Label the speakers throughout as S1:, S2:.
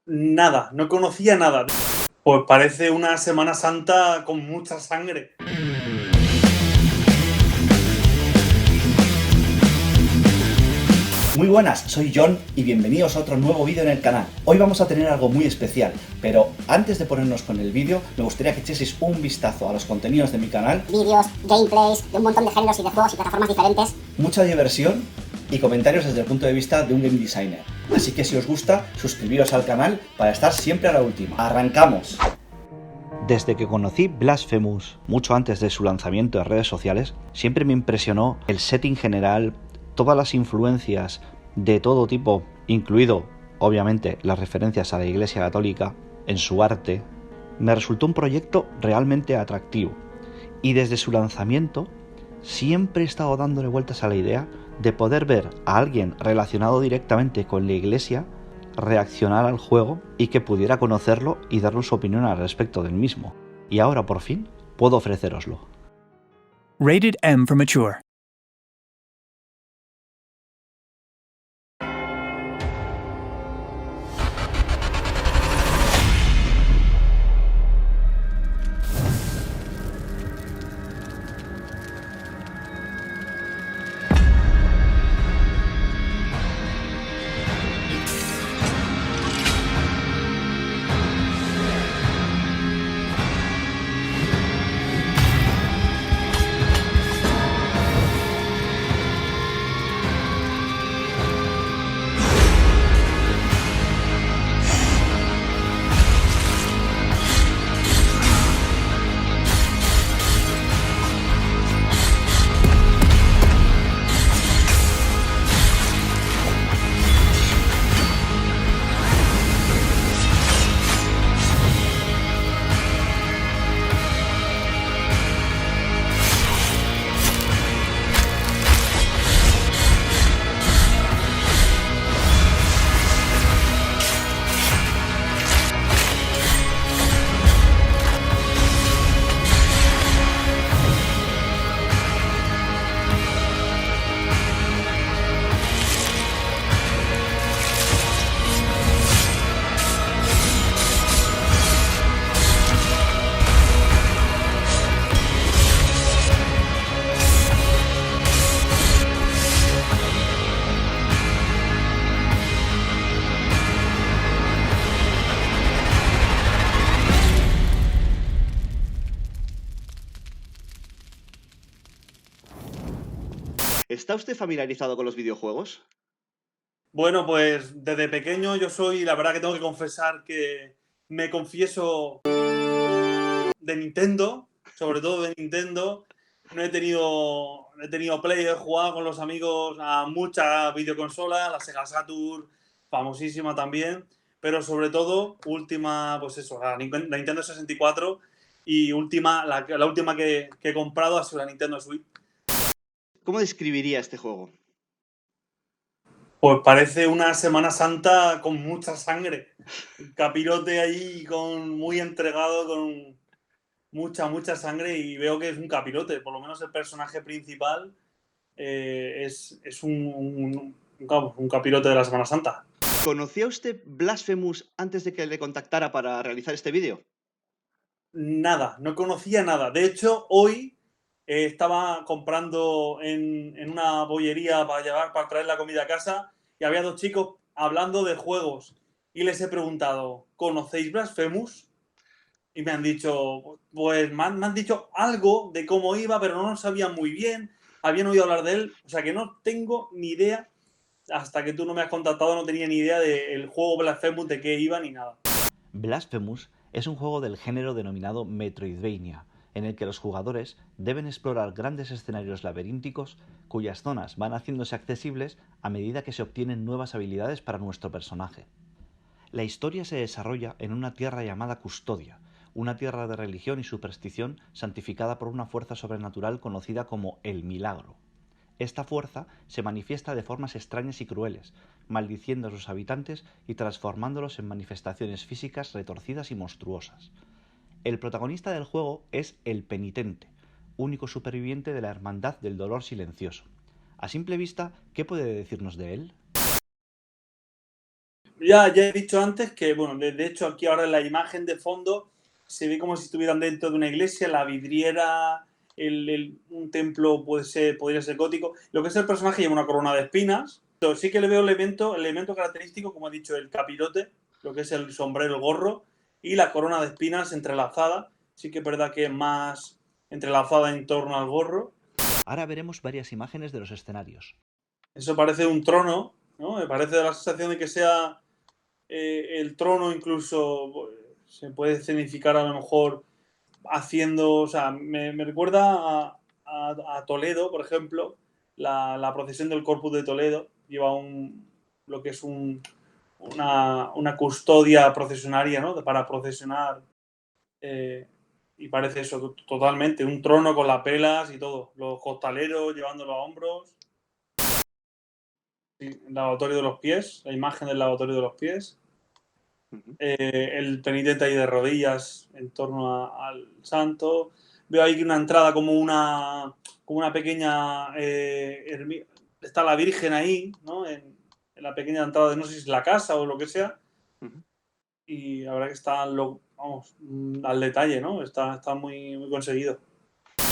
S1: Nada, no conocía nada. Pues parece una Semana Santa con mucha sangre.
S2: Muy buenas, soy John y bienvenidos a otro nuevo vídeo en el canal. Hoy vamos a tener algo muy especial, pero antes de ponernos con el vídeo, me gustaría que echeseis un vistazo a los contenidos de mi canal.
S3: Vídeos, gameplays, de un montón de géneros y de juegos y plataformas diferentes.
S2: Mucha diversión y comentarios desde el punto de vista de un game designer. Así que si os gusta, suscribiros al canal para estar siempre a la última. ¡Arrancamos! Desde que conocí Blasphemous, mucho antes de su lanzamiento en redes sociales, siempre me impresionó el setting general, todas las influencias de todo tipo, incluido, obviamente, las referencias a la Iglesia Católica en su arte. Me resultó un proyecto realmente atractivo y desde su lanzamiento siempre he estado dándole vueltas a la idea de poder ver a alguien relacionado directamente con la Iglesia reaccionar al juego y que pudiera conocerlo y darnos su opinión al respecto del mismo. Y ahora por fin puedo ofreceroslo.
S4: Rated M for Mature.
S5: ¿Está usted familiarizado con los videojuegos?
S1: Bueno, pues desde pequeño yo soy, la verdad que tengo que confesar que me confieso de Nintendo, sobre todo de Nintendo. No he tenido Play, he jugado con los amigos a muchas videoconsolas, la Sega Saturn, famosísima también, pero sobre todo, última, pues eso, la Nintendo 64 y la última que he comprado ha sido la Nintendo Switch.
S5: ¿Cómo describiría este juego?
S1: Pues parece una Semana Santa con mucha sangre. Un capirote ahí muy entregado, con mucha sangre, y veo que es un capirote. Por lo menos el personaje principal es un capirote de la Semana Santa.
S5: ¿Conocía usted Blasphemous antes de que le contactara para realizar este vídeo?
S1: Nada, no conocía nada. De hecho, hoy estaba comprando en una bollería para traer la comida a casa, y había dos chicos hablando de juegos. Y les he preguntado, ¿conocéis Blasphemous? Y me han dicho, pues me han dicho algo de cómo iba, pero no lo sabían muy bien. Habían oído hablar de él, o sea que no tengo ni idea. Hasta que tú no me has contactado, no tenía ni idea del juego Blasphemous, de qué iba ni nada.
S2: Blasphemous es un juego del género denominado Metroidvania, en el que los jugadores deben explorar grandes escenarios laberínticos cuyas zonas van haciéndose accesibles a medida que se obtienen nuevas habilidades para nuestro personaje. La historia se desarrolla en una tierra llamada Custodia, una tierra de religión y superstición santificada por una fuerza sobrenatural conocida como el Milagro. Esta fuerza se manifiesta de formas extrañas y crueles, maldiciendo a sus habitantes y transformándolos en manifestaciones físicas retorcidas y monstruosas. El protagonista del juego es el Penitente, único superviviente de la Hermandad del Dolor Silencioso. A simple vista, ¿qué puede decirnos de él?
S1: Ya he dicho antes que, bueno, de hecho aquí ahora en la imagen de fondo se ve como si estuvieran dentro de una iglesia, la vidriera, un templo podría ser gótico. Lo que es el personaje lleva una corona de espinas. Pero sí que le veo elemento característico, como he dicho, el capirote, lo que es el sombrero, el gorro, y la corona de espinas entrelazada. Sí que es verdad que es más entrelazada en torno al gorro.
S2: Ahora veremos varias imágenes de los escenarios.
S1: Eso parece un trono, ¿no? Me parece la sensación de que sea el trono, incluso se puede escenificar a lo mejor haciendo, o sea, me recuerda a Toledo, por ejemplo, la procesión del Corpus de Toledo lleva lo que es una custodia procesionaria, ¿no? Para procesionar, y parece eso totalmente, un trono con las pelas y todo, los costaleros llevándolo a hombros. Sí, el lavatorio de los pies, la imagen del lavatorio de los pies. El penitente ahí de rodillas en torno al santo. Veo ahí una entrada como una pequeña está la Virgen ahí, ¿no? En la pequeña entrada de no sé si es la casa o lo que sea. Y la verdad que está vamos, al detalle, ¿no? Está muy, muy conseguido.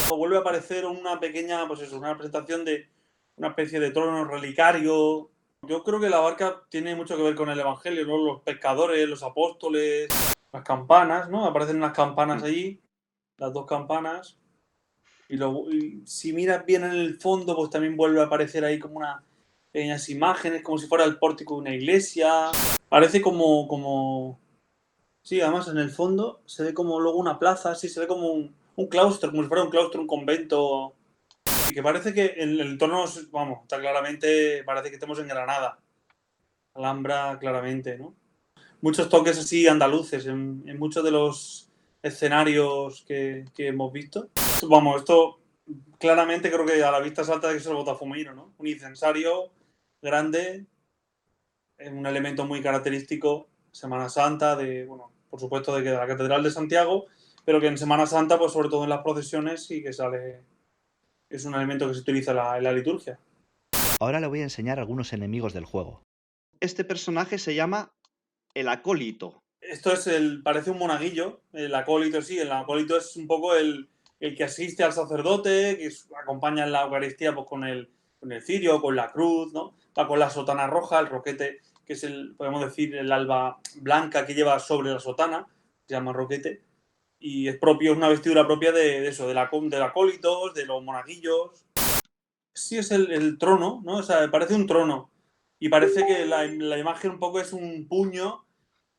S1: Vuelve a aparecer una pequeña, pues eso, una presentación de una especie de trono relicario. Yo creo que la barca tiene mucho que ver con el Evangelio, ¿no? Los pescadores, los apóstoles, las campanas, ¿no? Aparecen unas campanas allí, las dos campanas. Y si miras bien en el fondo, pues también vuelve a aparecer ahí como unas pequeñas imágenes, como si fuera el pórtico de una iglesia. Parece como... Sí, además en el fondo se ve como luego una plaza, sí, se ve como un claustro, como si fuera un claustro, un convento. Y que parece que el entorno, vamos, está claramente, parece que estemos en Granada. Alhambra, claramente, ¿no? Muchos toques así andaluces en muchos de los escenarios que hemos visto. Vamos, esto claramente creo que a la vista salta de que es el Botafumeiro, ¿no? Un incensario grande, un elemento muy característico, Semana Santa, bueno, por supuesto de la Catedral de Santiago, pero que en Semana Santa, pues sobre todo en las procesiones, sí que sale, es un elemento que se utiliza en la liturgia.
S2: Ahora le voy a enseñar algunos enemigos del juego.
S5: Este personaje se llama el acólito.
S1: Esto parece un monaguillo, el acólito, sí, el acólito es un poco el que asiste al sacerdote, que acompaña en la Eucaristía pues, con el cirio, con la cruz, ¿no? Va con la sotana roja, el roquete, que es podemos decir, el alba blanca que lleva sobre la sotana, se llama roquete, y es una vestidura propia de eso, del acólitos, de los monaguillos. Sí, es el trono, ¿no? O sea, parece un trono, y parece que la imagen un poco es un puño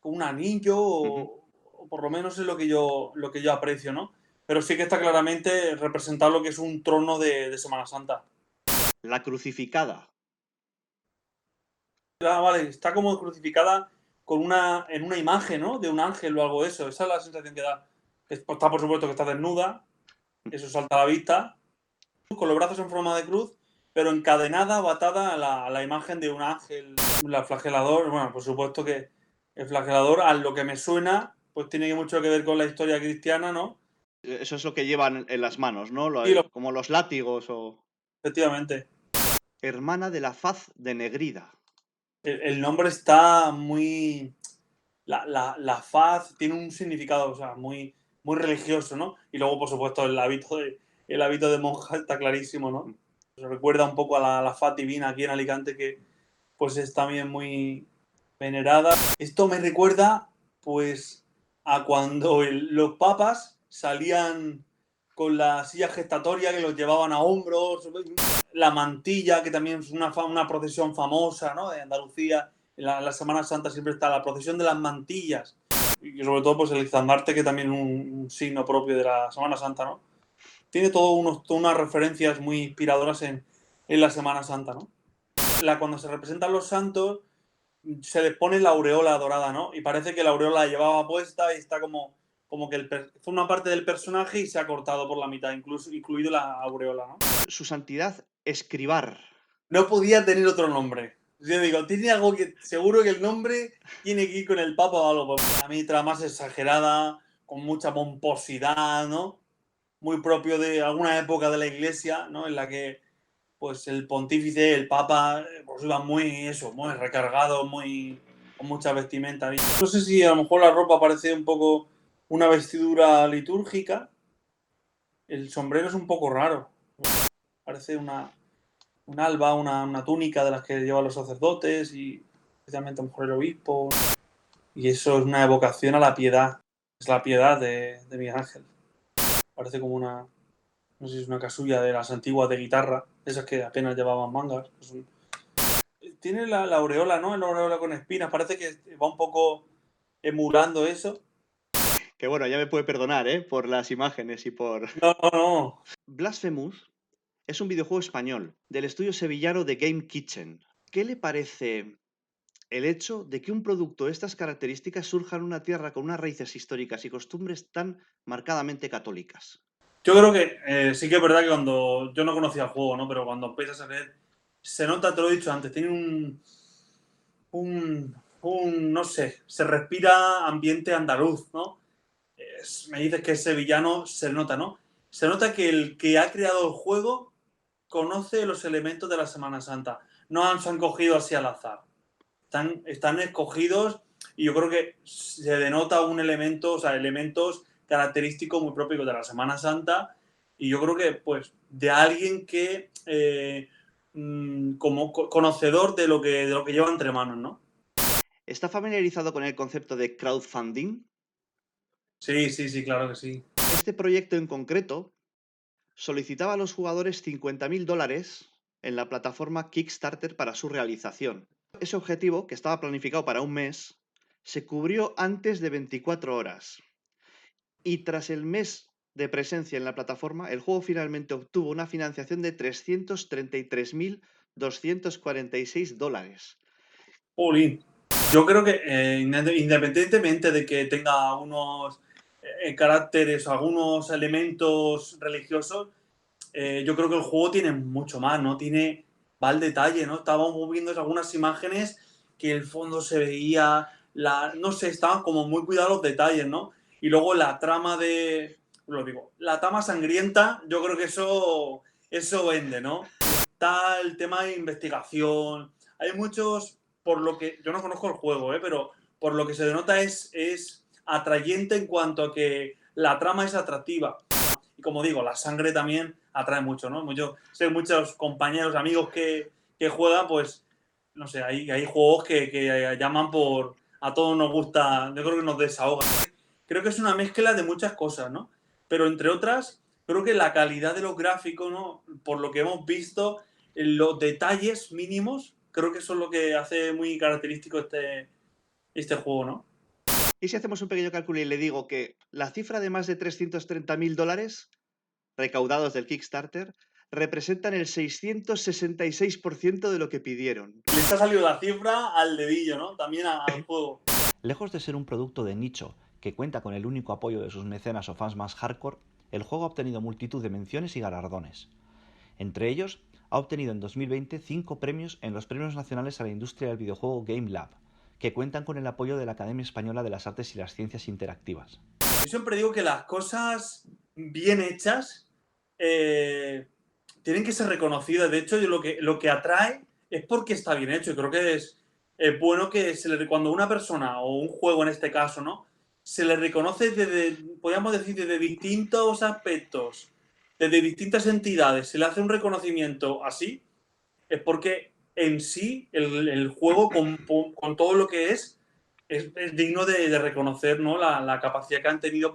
S1: con un anillo o por lo menos es lo que yo aprecio, ¿no? Pero sí que está claramente representado lo que es un trono de Semana Santa.
S5: La crucificada.
S1: Ah, vale, está como crucificada en una imagen, ¿no? De un ángel o algo de eso. Esa es la sensación que da. Está, por supuesto, que está desnuda, eso salta a la vista, con los brazos en forma de cruz, pero encadenada o atada a la imagen de un ángel, la flagelador. Bueno, por supuesto que el flagelador, a lo que me suena, pues tiene mucho que ver con la historia cristiana, ¿no?
S5: Eso es lo que llevan en las manos, ¿no?
S1: Y
S5: Como los látigos o...
S1: efectivamente.
S5: Hermana de la faz de Negrida.
S1: El nombre está muy... La faz tiene un significado, o sea, muy, muy religioso, ¿no? Y luego, por supuesto, el hábito de monja está clarísimo, ¿no? Se recuerda un poco a la faz divina aquí en Alicante, que pues es también muy venerada. Esto me recuerda, pues, a cuando los papas salían con la silla gestatoria que los llevaban a hombros, la mantilla, que también es una procesión famosa, ¿no? De Andalucía. En la Semana Santa siempre está la procesión de las mantillas. Y sobre todo, pues el estandarte, que también es un signo propio de la Semana Santa, ¿no? Tiene todas unas referencias muy inspiradoras en la Semana Santa, ¿no? Cuando se representan los santos, se les pone la aureola dorada, ¿no? Y parece que la aureola la llevaba puesta y está como que fue una parte del personaje y se ha cortado por la mitad, incluido la aureola, ¿no?
S5: Su santidad, Escribar.
S1: No podía tener otro nombre. Yo digo, tiene algo que... Seguro que el nombre tiene que ir con el papa o algo. A mí trama más exagerada, con mucha pomposidad, ¿no? Muy propio de alguna época de la iglesia, ¿no? En la que, pues, el pontífice, el papa, pues iban muy recargados, muy con mucha vestimenta. No sé si a lo mejor la ropa parece un poco una vestidura litúrgica. El sombrero es un poco raro. Parece un alba, una túnica de las que llevan los sacerdotes y especialmente a lo mejor el obispo. Y eso es una evocación a la piedad. Es la piedad de Miguel Ángel. Parece como una, no sé si es una casulla de las antiguas de guitarra, esas que apenas llevaban mangas. Tiene la aureola, ¿no? La aureola con espinas. Parece que va un poco emulando eso.
S5: Que bueno, ya me puede perdonar, por las imágenes y por...
S1: No, no, no.
S5: Blasphemous es un videojuego español del estudio sevillano de Game Kitchen. ¿Qué le parece el hecho de que un producto de estas características surja en una tierra con unas raíces históricas y costumbres tan marcadamente católicas?
S1: Yo creo que sí que es verdad que cuando yo no conocía el juego, ¿no? Pero cuando empiezas a ver, se nota, te lo he dicho antes, tiene no sé, se respira ambiente andaluz, ¿no? Me dices que es sevillano, se nota, ¿no? Se nota que el que ha creado el juego conoce los elementos de la Semana Santa. No se han cogido así al azar. Están escogidos y yo creo que se denota un elemento, o sea, elementos característicos muy propios de la Semana Santa y yo creo que, pues, de alguien que como conocedor de lo que lleva entre manos, ¿no?
S5: ¿Está familiarizado con el concepto de crowdfunding?
S1: Sí, claro que sí.
S5: Este proyecto en concreto solicitaba a los jugadores $50.000 en la plataforma Kickstarter para su realización. Ese objetivo, que estaba planificado para un mes, se cubrió antes de 24 horas. Y tras el mes de presencia en la plataforma, el juego finalmente obtuvo una financiación de $333.246.
S1: Jolín. Yo creo que independientemente de que tenga unos caracteres, algunos elementos religiosos, yo creo que el juego tiene mucho más, ¿no? Va al detalle, ¿no? Estábamos viendo algunas imágenes que el fondo se veía, no sé, estaban como muy cuidados los detalles, ¿no? Y luego la trama la trama sangrienta, yo creo que eso vende, ¿no? Está el tema de investigación, hay muchos, por lo que, yo no conozco el juego, pero por lo que se denota es atrayente en cuanto a que la trama es atractiva. Y como digo, la sangre también atrae mucho, ¿no? Sé muchos compañeros, amigos que juegan, pues, no sé, hay juegos que llaman por... A todos nos gusta, yo creo que nos desahoga. Creo que es una mezcla de muchas cosas, ¿no? Pero entre otras, creo que la calidad de los gráficos, ¿no? Por lo que hemos visto, los detalles mínimos, creo que eso es lo que hace muy característico este juego, ¿no?
S5: ¿Y si hacemos un pequeño cálculo y le digo que la cifra de más de $330.000 recaudados del Kickstarter representan el 666% de lo que pidieron?
S1: Les ha salido la cifra al dedillo, ¿no? También al juego.
S2: Lejos de ser un producto de nicho que cuenta con el único apoyo de sus mecenas o fans más hardcore, el juego ha obtenido multitud de menciones y galardones. Entre ellos, ha obtenido en 2020 5 premios en los Premios Nacionales a la Industria del Videojuego Game Lab, que cuentan con el apoyo de la Academia Española de las Artes y las Ciencias Interactivas.
S1: Yo siempre digo que las cosas bien hechas tienen que ser reconocidas. De hecho, lo que atrae es porque está bien hecho. Y creo que es bueno que cuando una persona, o un juego en este caso, ¿no? Se le reconoce podríamos decir, desde distintos aspectos, desde distintas entidades, se le hace un reconocimiento así, es porque en sí el juego con todo lo que es digno de reconocer, ¿no? La capacidad que han tenido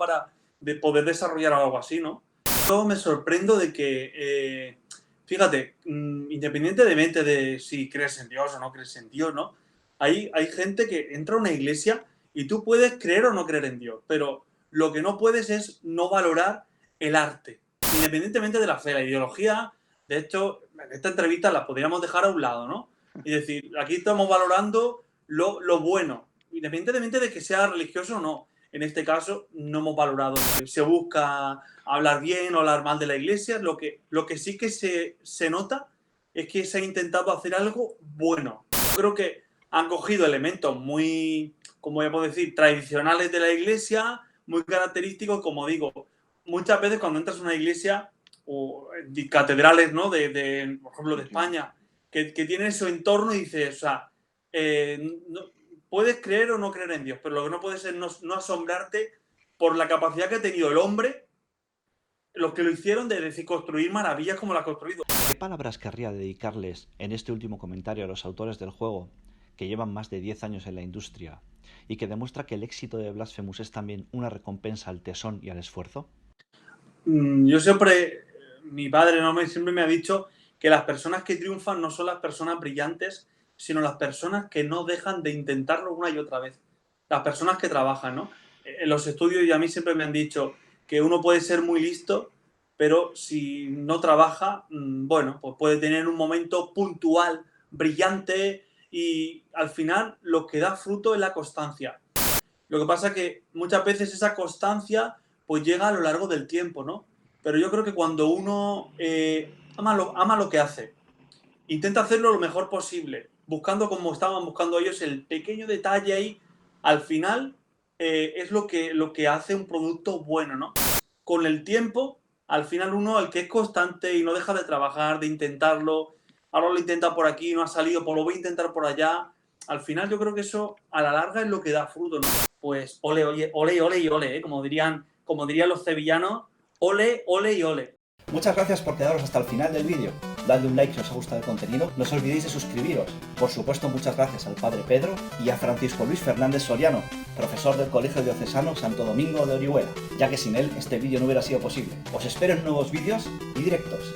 S1: de poder desarrollar algo así, ¿no? Yo me sorprendo de que, fíjate, independientemente de si crees en Dios o no crees en Dios, ¿no? Hay gente que entra a una iglesia y tú puedes creer o no creer en Dios, pero lo que no puedes es no valorar el arte, independientemente de la fe, la ideología. De hecho, en esta entrevista la podríamos dejar a un lado, ¿no? Y decir, aquí estamos valorando lo bueno, independientemente de que sea religioso o no. En este caso, no hemos valorado. Se busca hablar bien o hablar mal de la iglesia. Lo que sí que se nota es que se ha intentado hacer algo bueno. Creo que han cogido elementos muy, como podemos decir, tradicionales de la iglesia, muy característicos, como digo, muchas veces cuando entras a una iglesia o catedrales, ¿no? Por ejemplo, de España, que tienen su entorno y dices, o sea, puedes creer o no creer en Dios, pero lo que no puedes es no asombrarte por la capacidad que ha tenido el hombre, los que lo hicieron, de decir, construir maravillas como las ha construido.
S2: ¿Qué palabras querría dedicarles en este último comentario a los autores del juego, que llevan más de 10 años en la industria, y que demuestra que el éxito de Blasphemous es también una recompensa al tesón y al esfuerzo?
S1: Yo siempre, mi padre siempre me ha dicho que las personas que triunfan no son las personas brillantes, sino las personas que no dejan de intentarlo una y otra vez. Las personas que trabajan, ¿no? En los estudios, y a mí siempre me han dicho que uno puede ser muy listo, pero si no trabaja, bueno, pues puede tener un momento puntual, brillante, y al final lo que da fruto es la constancia. Lo que pasa es que muchas veces esa constancia pues llega a lo largo del tiempo, ¿no? Pero yo creo que cuando uno ama lo que hace, intenta hacerlo lo mejor posible, buscando como estaban buscando ellos el pequeño detalle ahí, al final es lo que hace un producto bueno, ¿no? Con el tiempo, al final uno, el que es constante y no deja de trabajar, de intentarlo, ahora lo intenta por aquí, no ha salido, pues lo voy a intentar por allá, al final yo creo que eso a la larga es lo que da fruto, ¿no? Pues ole, ole, ole, ole y ole, ¿eh? Como dirían los sevillanos, ole, ole y ole.
S2: Muchas gracias por quedaros hasta el final del vídeo. Dadle un like si os ha gustado el contenido. No os olvidéis de suscribiros. Por supuesto, muchas gracias al Padre Pedro y a Francisco Luis Fernández Soriano, profesor del Colegio Diocesano Santo Domingo de Orihuela, ya que sin él este vídeo no hubiera sido posible. Os espero en nuevos vídeos y directos.